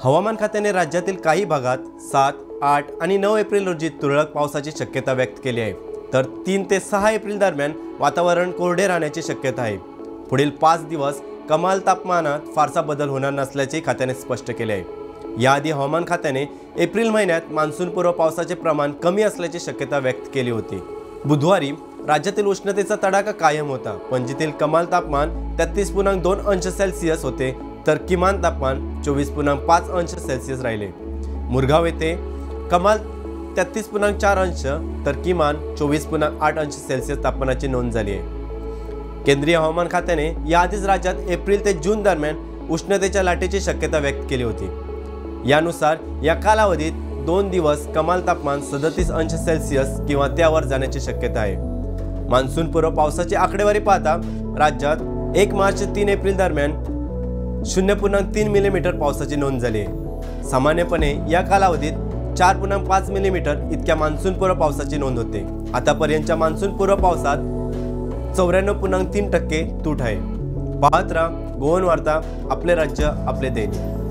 हवामान खात्याने राज्यातील काही भागात 7, 8 आणि 9 एप्रिल रोजी तुरळक पावसाची शक्यता व्यक्त केली आहे, तर 3 ते 6 एप्रिल दरम्यान वातावरण कोरडे राहण्याची शक्यता आहे। पुढील 5 दिवस कमाल तापमानात फारसा बदल होणार नसल्याचे खात्याने स्पष्ट केले आहे। याआधी हवामान खात्याने एप्रिल महिन्यात मान्सूनपूर्व पावसाचे प्रमाण कमी असल्याची शक्यता व्यक्त केली होती। बुधवारी राज्यातील उष्णतेचा तडाखा कायम होता। पणजीतील कमाल तापमान 33.2 अंश सेल्सिअस होते, तर किमान तापमान 24.5 अंश सेल्सिअस राहिले। मुरगाव येथे कमाल 33.4 अंश तर किमान 24.8 अंश सेल्सिअस तापमानाची नोंद झाली आहे। केंद्रीय हवामान खात्याने याआधीच राज्यात एप्रिल ते जून दरम्यान उष्णतेच्या लाटेची शक्यता व्यक्त केली होती। यानुसार या कालावधीत 2 दिवस कमाल तापमान 37 अंश सेल्सिअस किंवा त्यावर जाण्याची शक्यता आहे। मान्सूनपूर्व पावसाची आकडेवारी पाहता राज्यात 1 मार्च ते 3 एप्रिल दरम्यान 0.3 मिलीमीटर पावसाची नोंद झाली आहे। सामान्यपणे या कालावधीत 4.5 मिलीमीटर इतक्या मान्सूनपूर्व पावसाची नोंद होते। आतापर्यंतच्या मान्सूनपूर्व पावसात 94.3% तूट आहे। पाहत राहा गोवन वार्ता, आपले राज्य आपले दैनिक।